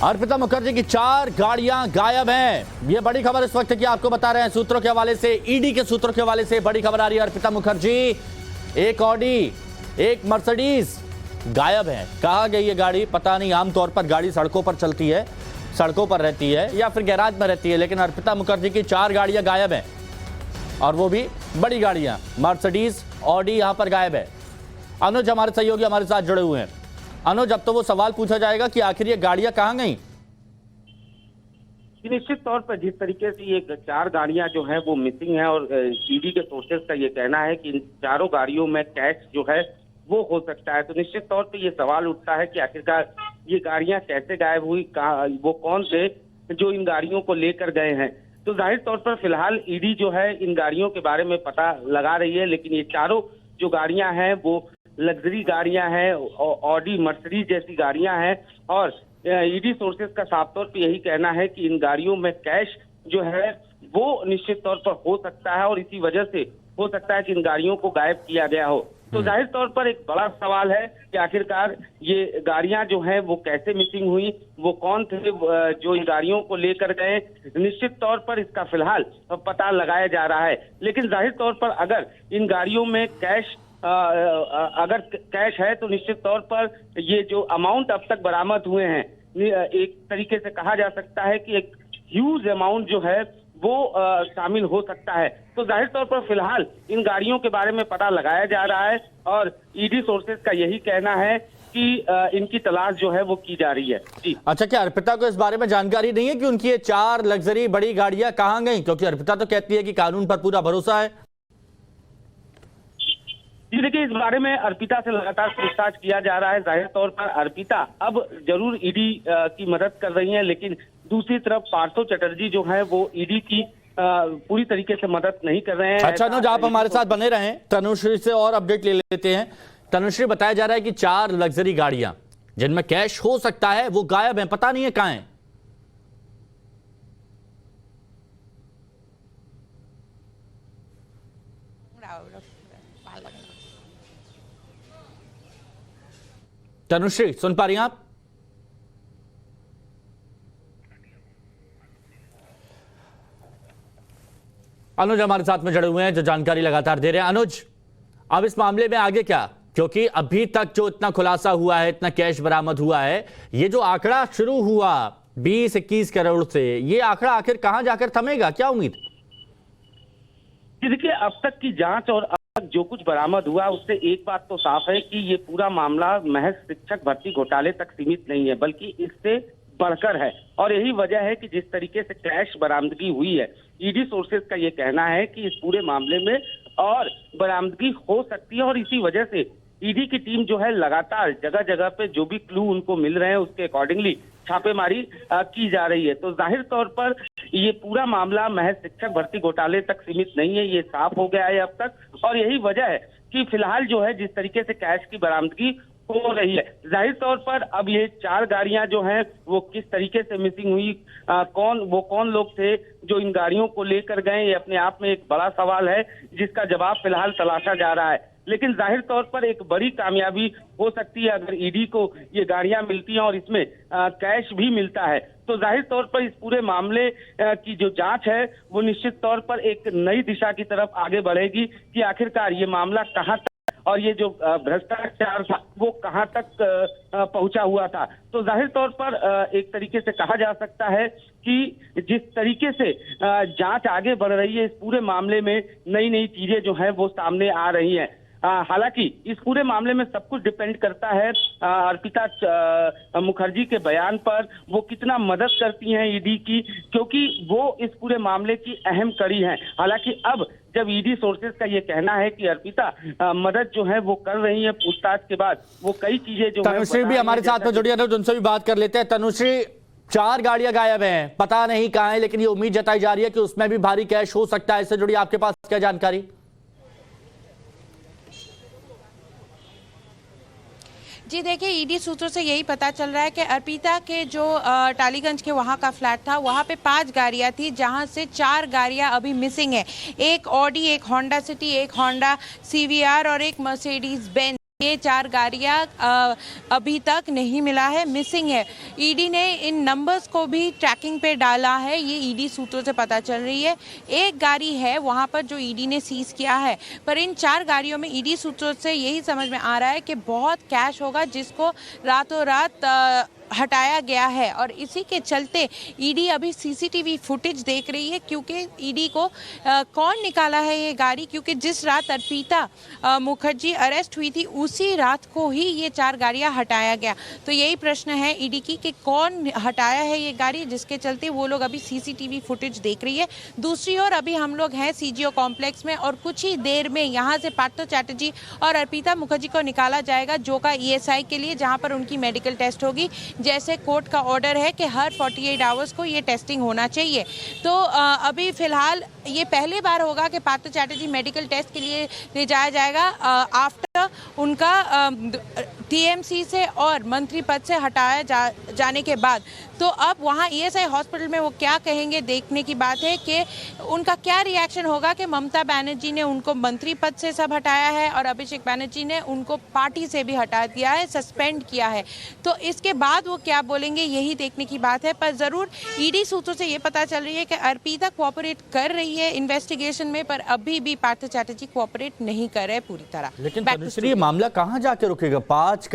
अर्पिता मुखर्जी की 4 गाड़ियां गायब हैं। ये बड़ी खबर इस वक्त की आपको बता रहे हैं सूत्रों के हवाले से, ईडी के सूत्रों के हवाले से बड़ी खबर आ रही है। अर्पिता मुखर्जी, एक ऑडी, एक मर्सिडीज गायब है। कहाँ गई ये गाड़ी पता नहीं। आमतौर पर गाड़ी सड़कों पर चलती है, सड़कों पर रहती है या फिर गैराज में रहती है, लेकिन अर्पिता मुखर्जी की 4 गाड़ियां गायब हैं और वो भी बड़ी गाड़ियां। मर्सिडीज, ऑडी यहां पर गायब है। अनुज हमारे सहयोगी हमारे साथ जुड़े हुए हैं। अनुज, अब तो वो सवाल पूछा जाएगा कि आखिर ये गाड़ियां कहां गई? निश्चित तौर पर जिस तरीके से ये 4 गाड़ियां जो है वो मिसिंग है और ईडी के सोर्सेज का ये कहना है कि इन चारों गाड़ियों में कैश जो है वो हो सकता है, तो निश्चित तौर पे ये सवाल उठता है कि आखिरकार ये गाड़ियां कैसे गायब हुई, वो कौन थे जो इन गाड़ियों को लेकर गए हैं। तो जाहिर तौर पर फिलहाल ईडी जो है इन गाड़ियों के बारे में पता लगा रही है, लेकिन ये चारों जो गाड़ियां हैं वो लग्जरी गाड़ियां हैं, ऑडी, मर्सिडीज जैसी गाड़ियां हैं और ईडी सोर्सेज का साफ तौर पे यही कहना है कि इन गाड़ियों में कैश जो है वो निश्चित तौर पर हो सकता है और इसी वजह से हो सकता है कि इन गाड़ियों को गायब किया गया हो। तो जाहिर तौर पर एक बड़ा सवाल है कि आखिरकार ये गाड़ियां जो हैं वो कैसे मिसिंग हुई, वो कौन थे जो इन गाड़ियों को लेकर गए। निश्चित तौर पर इसका फिलहाल पता लगाया जा रहा है, लेकिन जाहिर तौर पर अगर इन गाड़ियों में कैश अगर कैश है तो निश्चित तौर पर ये जो अमाउंट अब तक बरामद हुए हैं, एक तरीके से कहा जा सकता है कि एक ह्यूज अमाउंट जो है वो शामिल हो सकता है। तो जाहिर तौर पर फिलहाल इन गाड़ियों के बारे में पता लगाया जा रहा है और ईडी सोर्सेज का यही कहना है कि इनकी तलाश जो है वो की जा रही है। जी अच्छा, क्या अर्पिता को इस बारे में जानकारी नहीं है कि उनकी ये 4 लग्जरी बड़ी गाड़ियां कहां गई? क्योंकि अर्पिता तो कहती है कि कानून पर पूरा भरोसा है। जी देखिए, इस बारे में अर्पिता से लगातार पूछताछ किया जा रहा है। जाहिर तौर पर अर्पिता अब जरूर ईडी की मदद कर रही है, लेकिन दूसरी तरफ पार्थो चटर्जी जो है वो ईडी की पूरी तरीके से मदद नहीं कर रहे हैं। अच्छा अनुज, आप हमारे साथ बने रहें, तनुश्री से और अपडेट ले लेते हैं। तनुश्री, बताया जा रहा है कि 4 लग्जरी गाड़ियां जिनमें कैश हो सकता है वो गायब हैं, पता नहीं है कहां है। तनुश्री, सुन पा रही हैं आप? अनुज हमारे साथ में जुड़े हुए हैं जो जानकारी लगातार दे रहे हैं। अनुज, अब इस मामले में आगे क्या? क्योंकि अभी तक जो इतना खुलासा हुआ है, इतना कैश बरामद हुआ है, ये जो आंकड़ा शुरू हुआ 20-21 करोड़ से, ये आंकड़ा आखिर कहां जाकर थमेगा, क्या उम्मीद? देखिए, अब तक की जांच और जो कुछ बरामद हुआ उससे एक बात तो साफ है कि ये पूरा मामला महज शिक्षक भर्ती घोटाले तक सीमित नहीं है, बल्कि इससे बढ़कर है। और यही वजह है कि जिस तरीके से कैश बरामदगी हुई है, ईडी सोर्सेज का ये कहना है कि इस पूरे मामले में और बरामदगी हो सकती है और इसी वजह से ईडी की टीम जो है लगातार जगह जगह पे जो भी क्लू उनको मिल रहे हैं उसके अकॉर्डिंगली छापेमारी की जा रही है। तो जाहिर तौर पर ये पूरा मामला महज शिक्षक भर्ती घोटाले तक सीमित नहीं है, ये साफ हो गया है अब तक। और यही वजह है कि फिलहाल जो है जिस तरीके से कैश की बरामदगी हो रही है, जाहिर तौर पर अब ये 4 गाड़ियां जो हैं वो किस तरीके से मिसिंग हुई, कौन लोग थे जो इन गाड़ियों को लेकर गए, ये अपने आप में एक बड़ा सवाल है जिसका जवाब फिलहाल तलाशा जा रहा है। लेकिन जाहिर तौर पर एक बड़ी कामयाबी हो सकती है अगर ईडी को ये गाड़ियां मिलती हैं और इसमें कैश भी मिलता है, तो जाहिर तौर पर इस पूरे मामले की जो जांच है वो निश्चित तौर पर एक नई दिशा की तरफ आगे बढ़ेगी कि आखिरकार ये मामला कहां तक और ये जो भ्रष्टाचार था वो कहां तक पहुंचा हुआ था। तो जाहिर तौर पर एक तरीके से कहा जा सकता है कि जिस तरीके से जांच आगे बढ़ रही है, इस पूरे मामले में नई नई चीजें जो हैं वो सामने आ रही हैं। हालांकि इस पूरे मामले में सब कुछ डिपेंड करता है अर्पिता मुखर्जी के बयान पर, वो कितना मदद करती हैं ईडी की, क्योंकि वो इस पूरे मामले की अहम कड़ी हैं। हालांकि अब जब ईडी सोर्सेज का ये कहना है कि अर्पिता मदद जो है वो कर रही है पूछताछ के बाद, वो कई चीजें जो तनुश्री भी हमारे साथ में जुड़ी है, उनसे भी बात कर लेते हैं। तनुश्री, 4 गाड़ियां गायब हैं, पता नहीं कहां है, लेकिन ये उम्मीद जताई जा रही है कि उसमें भी भारी कैश हो सकता है। इससे जुड़ी आपके पास क्या जानकारी? जी देखिए, ईडी सूत्रों से यही पता चल रहा है कि अर्पिता के जो टालीगंज के वहाँ का फ्लैट था, वहाँ पे 5 गाड़ियाँ थी, जहाँ से 4 गाड़ियाँ अभी मिसिंग है। एक ऑडी, एक होंडा सिटी, एक होंडा सीवीआर और एक मर्सिडीज बेंज। ये 4 गाड़ियां अभी तक नहीं मिला है, मिसिंग है। ईडी ने इन नंबर्स को भी ट्रैकिंग पे डाला है, ये ईडी सूत्रों से पता चल रही है। एक गाड़ी है वहां पर जो ईडी ने सीज किया है, पर इन 4 गाड़ियों में ईडी सूत्रों से यही समझ में आ रहा है कि बहुत कैश होगा जिसको रातों रात हटाया गया है। और इसी के चलते ईडी अभी सीसीटीवी फुटेज देख रही है, क्योंकि ईडी को कौन निकाला है ये गाड़ी, क्योंकि जिस रात अर्पिता मुखर्जी अरेस्ट हुई थी उसी रात को ही ये 4 गाड़ियां हटाया गया। तो यही प्रश्न है ईडी की कि कौन हटाया है ये गाड़ी, जिसके चलते वो लोग अभी सीसीटीवी फुटेज देख रही है। दूसरी ओर अभी हम लोग हैं सीजीओ कॉम्प्लेक्स में, और कुछ ही देर में यहाँ से पार्थ चैटर्जी और अर्पिता मुखर्जी को निकाला जाएगा जोका ईएसआई के लिए, जहाँ पर उनकी मेडिकल टेस्ट होगी। जैसे कोर्ट का ऑर्डर है कि हर 48 आवर्स को ये टेस्टिंग होना चाहिए। तो अभी फिलहाल ये पहली बार होगा कि पार्थ चैटर्जी मेडिकल टेस्ट के लिए ले जाया जाएगा आफ्टर उनका टीएमसी से और मंत्री पद से हटाया जाने के बाद। तो अब वहाँ ईएसआई हॉस्पिटल में वो क्या कहेंगे देखने की बात है कि उनका क्या रिएक्शन होगा कि ममता बनर्जी ने उनको मंत्री पद से सब हटाया है और अभिषेक बनर्जी ने उनको पार्टी से भी हटा दिया है, सस्पेंड किया है। तो इसके बाद वो क्या बोलेंगे यही देखने की बात है। पर जरूर ईडी सूत्रों से ये पता चल रही है कि अर्पिता कोऑपरेट कर रही है इन्वेस्टिगेशन में, पर अभी भी पार्थ चैटर्जी कोऑपरेट नहीं कर रहे पूरी तरह। लेकिन तनुश्री, मामला कहां जाके रुकेगा? 5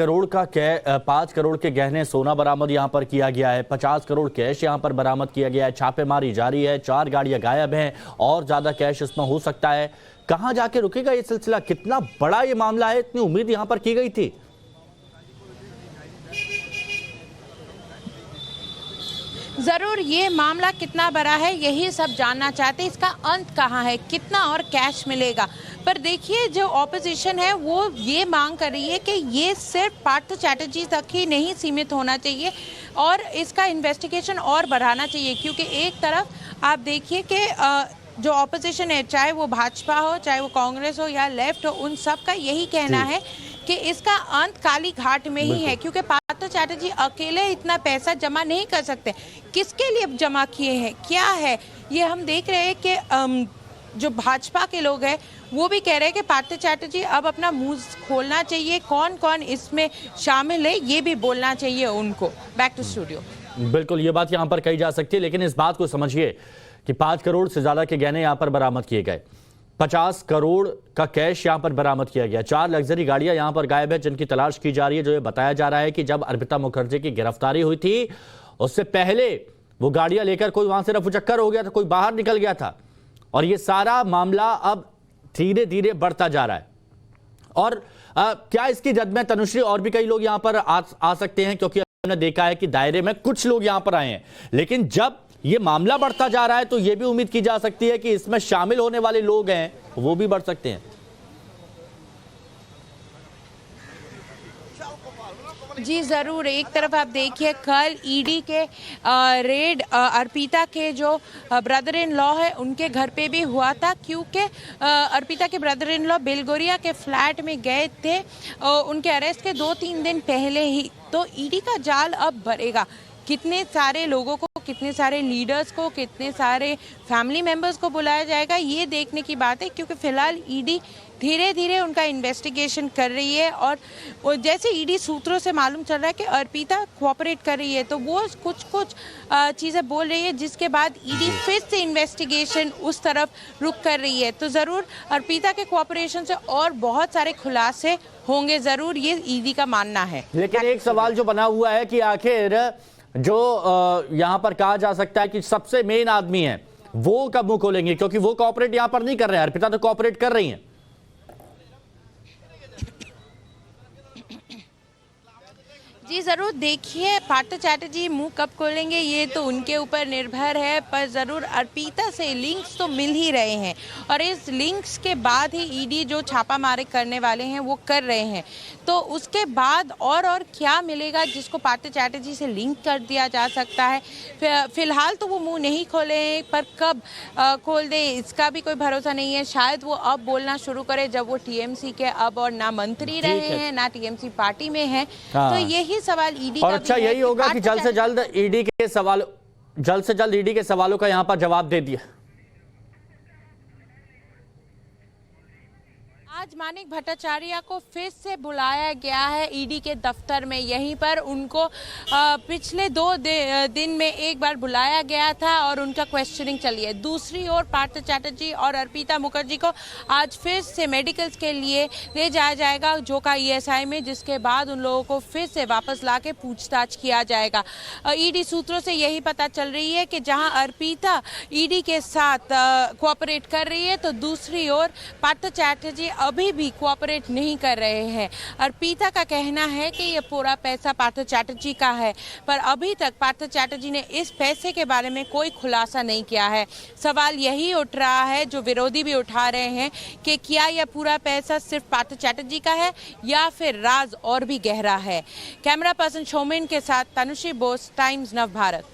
करोड़ के गहने सोना बरामद यहां पर किया गया है, 50 करोड़ कैश यहां पर बरामद किया गया है, छापेमारी जारी है, 4 गाड़ियां गायब हैं और ज्यादा कैश इसमें हो सकता है। कहां जाके रुकेगा ये सिलसिला? कितना बड़ा ये मामला है, इतनी उम्मीद यहां पर की गई थी। जरूर ये मामला कितना बड़ा है यही सब जानना चाहते हैं, इसका अंत कहाँ है, कितना और कैश मिलेगा। पर देखिए जो ऑपोजिशन है वो ये मांग कर रही है कि ये सिर्फ पार्थ चैटर्जी तक ही नहीं सीमित होना चाहिए और इसका इन्वेस्टिगेशन और बढ़ाना चाहिए। क्योंकि एक तरफ आप देखिए कि जो ऑपोजिशन है, चाहे वो भाजपा हो, चाहे वो कांग्रेस हो या लेफ्ट हो, उन सब का यही कहना है कि इसका अंत काली घाट में ही है। क्योंकि पार्थ चैटर्जी अकेले इतना पैसा जमा नहीं कर सकते। किसके लिए जमा किए हैं, क्या है, ये हम देख रहे हैं कि जो भाजपा के लोग हैं वो भी कह रहे हैं कि पार्थ चैटर्जी अब अपना मुंह खोलना चाहिए, कौन कौन इसमें शामिल है ये भी बोलना चाहिए उनको। Back to studio. बिल्कुल ये बात यहाँ पर कही जा सकती है, लेकिन इस बात को समझिए कि 5 करोड़ से ज्यादा के गहने यहाँ पर बरामद किए गए, 50 करोड़ का कैश यहाँ पर बरामद किया गया, 4 लग्जरी गाड़ियां यहाँ पर गायब है जिनकी तलाश की जा रही है। जो ये बताया जा रहा है कि जब अर्पिता मुखर्जी की गिरफ्तारी हुई थी उससे पहले वो गाड़ियां लेकर कोई वहां से रफूचक्कर हो गया था, कोई बाहर निकल गया था, और ये सारा मामला अब धीरे धीरे बढ़ता जा रहा है। और क्या इसकी जद में तनुश्री और भी कई लोग यहाँ पर आ सकते हैं, क्योंकि हमने देखा है कि दायरे में कुछ लोग यहाँ पर आए हैं, लेकिन जब ये मामला बढ़ता जा रहा है तो ये भी उम्मीद की जा सकती है कि इसमें शामिल होने वाले लोग हैं वो भी बढ़ सकते हैं। जी जरूर, एक तरफ आप देखिए कल ईडी के रेड अर्पिता के जो ब्रदर इन लॉ है उनके घर पे भी हुआ था, क्योंकि अर्पिता के ब्रदर इन लॉ बेलगोरिया के फ्लैट में गए थे उनके अरेस्ट के 2-3 दिन पहले ही। तो ईडी का जाल अब बढ़ेगा, कितने सारे लोगों को, कितने सारे लीडर्स को, कितने सारे फैमिली मेंबर्स को बुलाया जाएगा ये देखने की बात है। क्योंकि फिलहाल ईडी धीरे धीरे उनका इन्वेस्टिगेशन कर रही है और जैसे ईडी सूत्रों से मालूम चल रहा है कि अर्पिता कोऑपरेट कर रही है, तो वो कुछ चीज़ें बोल रही है जिसके बाद ईडी फिर से इन्वेस्टिगेशन उस तरफ रुख कर रही है। तो ज़रूर अर्पिता के कोऑपरेशन से और बहुत सारे खुलासे होंगे, ज़रूर ये ईडी का मानना है। लेकिन एक सवाल जो बना हुआ है कि आखिर जो यहाँ पर कहा जा सकता है कि सबसे मेन आदमी है वो कब मुंह खोलेंगे, क्योंकि वो कोऑपरेट यहाँ पर नहीं कर रहे हैं, अर्पिता तो कोऑपरेट कर रही हैं। जी ज़रूर, देखिए पार्थ चैटर्जी मुंह कब खोलेंगे ये तो उनके ऊपर निर्भर है, पर ज़रूर अर्पिता से लिंक्स तो मिल ही रहे हैं और इस लिंक्स के बाद ही ईडी जो छापा मारे करने वाले हैं वो कर रहे हैं। तो उसके बाद और क्या मिलेगा जिसको पार्थ चैटर्जी से लिंक कर दिया जा सकता है। फिलहाल तो वो मुंह नहीं खोले, पर कब खोल दे इसका भी कोई भरोसा नहीं है। शायद वो अब बोलना शुरू करे जब वो टीएमसी के अब और ना मंत्री रहे हैं ना टीएमसी पार्टी में है। तो यही सवाल ईडी और अच्छा यही होगा कि जल्द से जल्द ईडी के सवालों का यहां पर जवाब दे दिया। आज मानिक भट्टाचार्य को फिर से बुलाया गया है ईडी के दफ्तर में। यहीं पर उनको पिछले 2 दिन में एक बार बुलाया गया था और उनका क्वेश्चनिंग चली है। दूसरी ओर पार्थ चैटर्जी और अर्पिता मुखर्जी को आज फिर से मेडिकल्स के लिए ले जाया जाएगा जोका ईएसआई में, जिसके बाद उन लोगों को फिर से वापस लाके पूछताछ किया जाएगा। ईडी सूत्रों से यही पता चल रही है कि जहां अर्पिता ईडी के साथ कोऑपरेट कर रही है तो दूसरी ओर पार्थ चैटर्जी अभी भी कोऑपरेट नहीं कर रहे हैं। अर्पिता का कहना है कि ये पूरा पैसा पार्थ चैटर्जी का है, पर अभी तक पार्थ चैटर्जी ने इस पैसे के बारे में कोई खुलासा नहीं किया है। सवाल यही उठ रहा है जो विरोधी भी उठा रहे हैं कि क्या यह पूरा पैसा सिर्फ पार्थ चैटर्जी का है या फिर राज और भी गहरा है। कैमरा पर्सन शोमेन के साथ तनुश्री बोस, टाइम्स नव भारत।